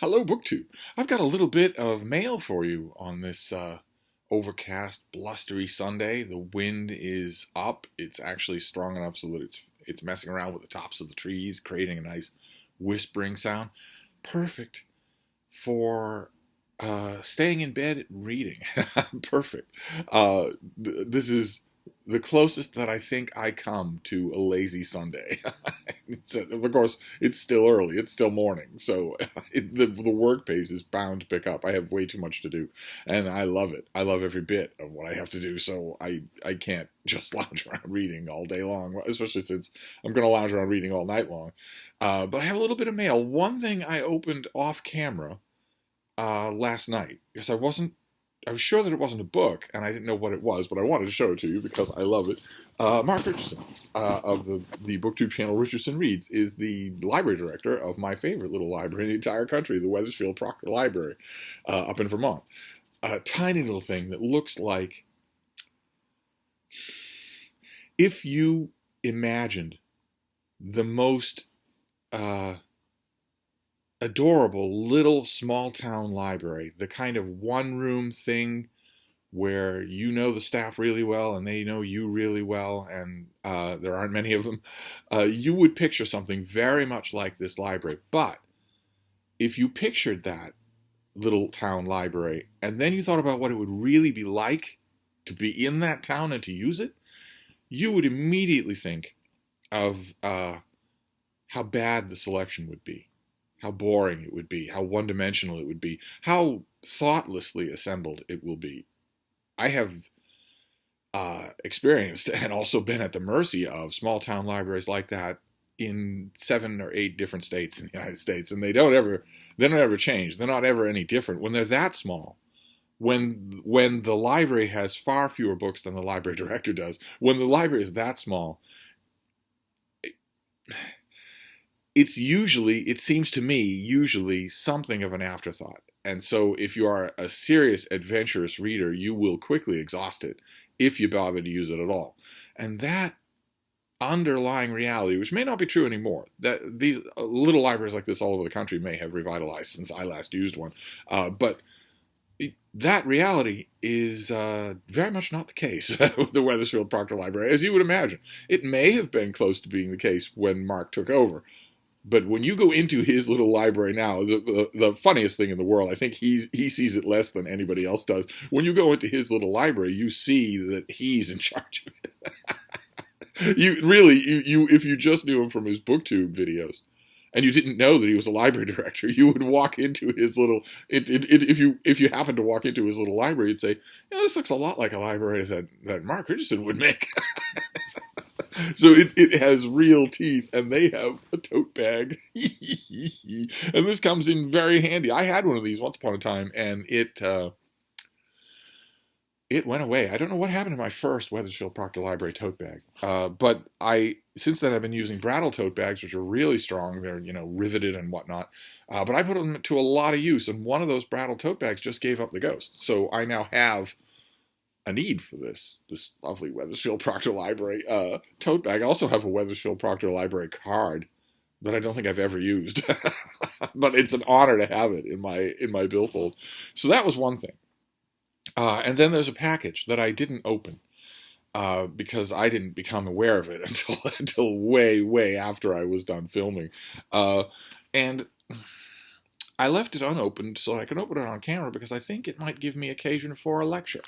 Hello, BookTube. I've got a little bit of mail for you on this overcast, blustery Sunday. The wind is up. It's actually strong enough so that it's messing around with the tops of the trees, creating a nice whispering sound. Perfect for staying in bed reading. Perfect. This is the closest that I think I come to a lazy Sunday. Of course, it's still early. It's still morning. So the work pace is bound to pick up. I have way too much to do. And I love it. I love every bit of what I have to do. So I can't just lounge around reading all day long, especially since I'm going to lounge around reading all night long. But I have a little bit of mail. One thing I opened off camera last night, because I was sure that it wasn't a book, and I didn't know what it was, but I wanted to show it to you because I love it. Mark Richardson of the BookTube channel Richardson Reads is the library director of my favorite little library in the entire country, the Wethersfield Proctor Library up in Vermont. A tiny little thing that looks like if you imagined the most adorable little small town library, the kind of one room thing where you know the staff really well and they know you really well, and there aren't many of them, you would picture something very much like this library. But if you pictured that little town library and then you thought about what it would really be like to be in that town and to use it, you would immediately think of how bad the selection would be, how boring it would be, how one-dimensional it would be, how thoughtlessly assembled it will be. I have experienced and also been at the mercy of small-town libraries like that in 7 or 8 different states in the United States, and they don't ever change. They're not ever any different when they're that small. When the library has far fewer books than the library director does, when the library is that small, it's usually, it seems to me, usually something of an afterthought. And so if you are a serious, adventurous reader, you will quickly exhaust it if you bother to use it at all. And that underlying reality, which may not be true anymore, that these little libraries like this all over the country may have revitalized since I last used one, but that reality is very much not the case with the Wethersfield Proctor Library, as you would imagine. It may have been close to being the case when Mark took over. But when you go into his little library now, the funniest thing in the world, I think he sees it less than anybody else does. When you go into his little library, you see that he's in charge of it. If you just knew him from his BookTube videos, and you didn't know that he was a library director, you would walk into his little. If you happened to walk into his little library, you'd say, "This looks a lot like a library that Mark Richardson would make." So it has real teeth, and they have a tote bag. And this comes in very handy. I had one of these once upon a time, and it went away. I don't know what happened to my first Wethersfield Proctor Library tote bag. But since then I've been using Brattle tote bags, which are really strong. They're, riveted and whatnot. But I put them to a lot of use, and one of those Brattle tote bags just gave up the ghost. So I now have a need for this lovely Wethersfield Proctor Library tote bag. I also have a Wethersfield Proctor Library card that I don't think I've ever used, but it's an honor to have it in my billfold. So that was one thing. And then there's a package that I didn't open because I didn't become aware of it until way after I was done filming, and I left it unopened so I can open it on camera because I think it might give me occasion for a lecture.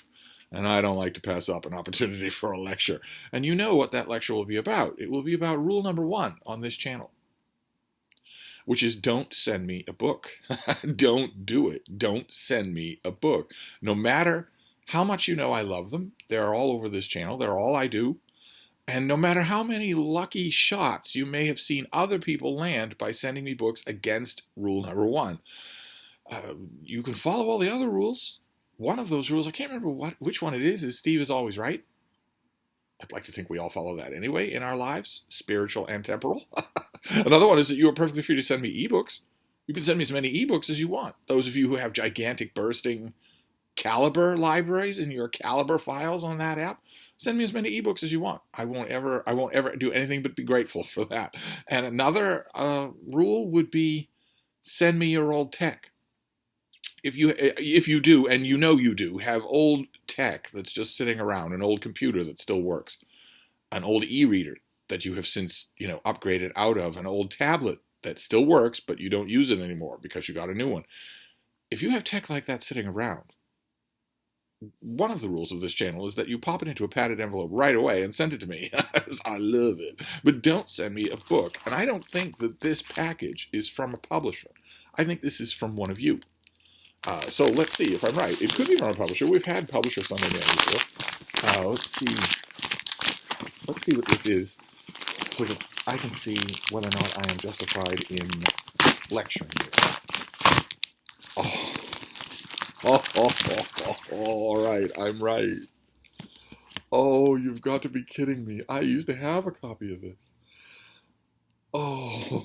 And I don't like to pass up an opportunity for a lecture. And you know what that lecture will be about. It will be about rule number 1 on this channel, which is don't send me a book. Don't do it. Don't send me a book. No matter how much you know I love them, they're all over this channel. They're all I do. And no matter how many lucky shots you may have seen other people land by sending me books against rule number 1, you can follow all the other rules. One of those rules, I can't remember which one it is Steve is always right. I'd like to think we all follow that anyway in our lives, spiritual and temporal. Another one is that you are perfectly free to send me ebooks. You can send me as many ebooks as you want. Those of you who have gigantic bursting Caliber libraries in your Caliber files on that app, send me as many ebooks as you want. I won't ever do anything but be grateful for that. And another rule would be send me your old tech. If you do, and you know you do, have old tech that's just sitting around, an old computer that still works, an old e-reader that you have since, upgraded out of, an old tablet that still works, but you don't use it anymore because you got a new one. If you have tech like that sitting around, one of the rules of this channel is that you pop it into a padded envelope right away and send it to me. I love it. But don't send me a book. And I don't think that this package is from a publisher. I think this is from one of you. So let's see if I'm right. It could be from a publisher. We've had publishers on the mail before. Let's see. Let's see what this is, so that I can see whether or not I am justified in lecturing here. All right, I'm right. Oh, you've got to be kidding me. I used to have a copy of this. Oh,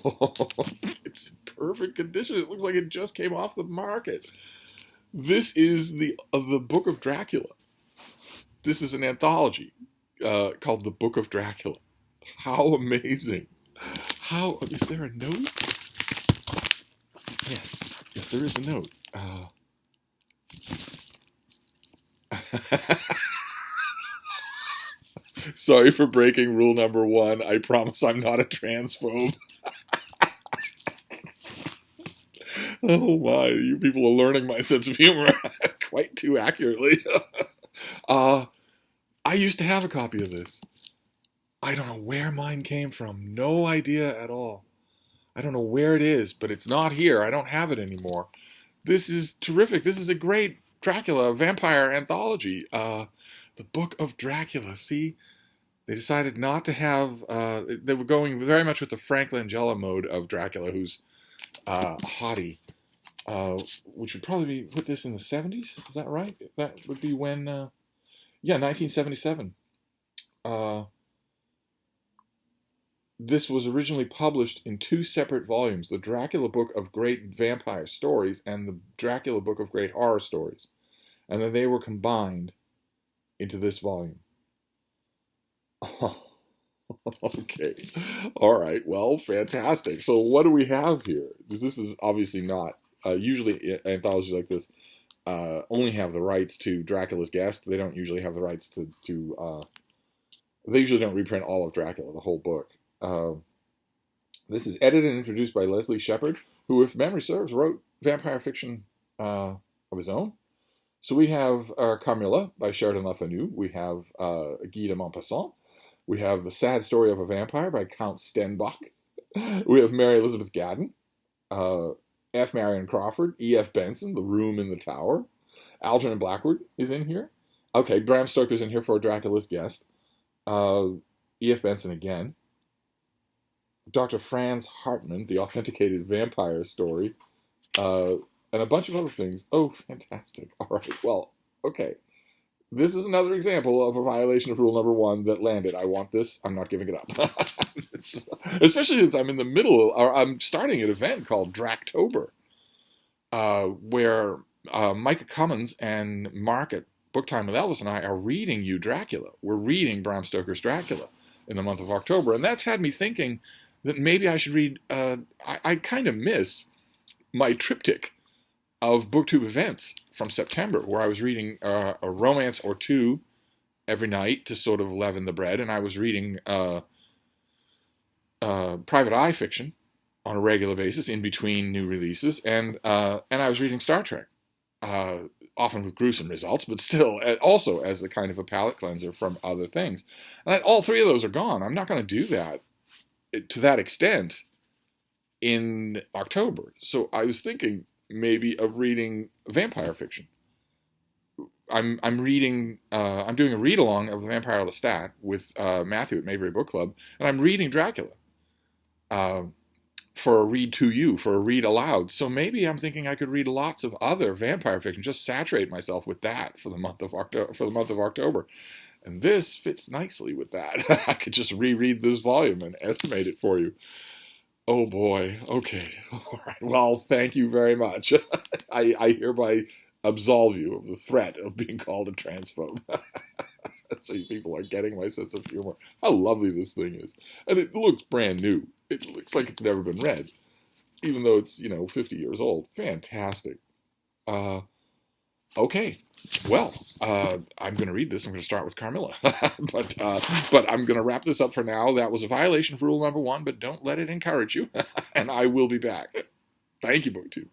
it's in perfect condition. It looks like it just came off the market. This is the Book of Dracula. This is an anthology called The Book of Dracula. How amazing. Is there a note? Yes, there is a note. Sorry for breaking rule number 1. I promise I'm not a transphobe. Oh my, you people are learning my sense of humor quite too accurately. I used to have a copy of this. I don't know where mine came from. No idea at all. I don't know where it is, but it's not here. I don't have it anymore. This is terrific. This is a great Dracula vampire anthology. The Book of Dracula. See, they decided not to have. They were going very much with the Frank Langella mode of Dracula, who's haughty, which would probably be put this in the 70s. Is that right? That would be when. 1977. This was originally published in 2 separate volumes: the Dracula Book of Great Vampire Stories and the Dracula Book of Great Horror Stories, and then they were combined into this volume. Oh, okay. All right. Well, fantastic. So what do we have here? This is obviously not... usually anthologies like this only have the rights to Dracula's Guest. They don't usually have the rights to they usually don't reprint all of Dracula, the whole book. This is edited and introduced by Leslie Shepard, who, if memory serves, wrote vampire fiction of his own. So we have Carmilla by Sheridan Le Fanu. We have Guy de Maupassant. We have The Sad Story of a Vampire by Count Stenbach. We have Mary Elizabeth Gadden. F. Marion Crawford. E.F. Benson, The Room in the Tower. Algernon Blackwood is in here. Okay, Bram Stoker's in here for Dracula's Guest. E.F. Benson again. Dr. Franz Hartmann, The Authenticated Vampire Story. And a bunch of other things. Oh, fantastic. All right, well, okay. This is another example of a violation of rule number 1 that landed. I want this. I'm not giving it up. Especially since I'm in the middle, or I'm starting an event called Dractober, where Micah Cummins and Mark at Book Time with Elvis and I are reading you Dracula. We're reading Bram Stoker's Dracula in the month of October, and that's had me thinking that maybe I should read... I kind of miss my triptych of BookTube events from September, where I was reading a romance or 2 every night to sort of leaven the bread, and I was reading private eye fiction on a regular basis in between new releases, and I was reading Star Trek, often with gruesome results, but still, also as a kind of a palate cleanser from other things. And all 3 of those are gone. I'm not going to do that to that extent in October. So I was thinking maybe of reading vampire fiction. I'm doing a read along of The Vampire Lestat with Matthew at Maybury Book Club, and I'm reading Dracula for a read to you, for a read aloud. So maybe I'm thinking I could read lots of other vampire fiction, just saturate myself with that for the month of October. And this fits nicely with that. I could just reread this volume and estimate it for you. Oh boy. Okay. All right. Well, thank you very much. I hereby absolve you of the threat of being called a transphobe. So you people are getting my sense of humor. How lovely this thing is. And it looks brand new. It looks like it's never been read. even though it's 50 years old. Fantastic. Uh, okay, well, I'm going to read this. I'm going to start with Carmilla, but I'm going to wrap this up for now. That was a violation of rule number 1, but don't let it encourage you, and I will be back. Thank you, BookTube.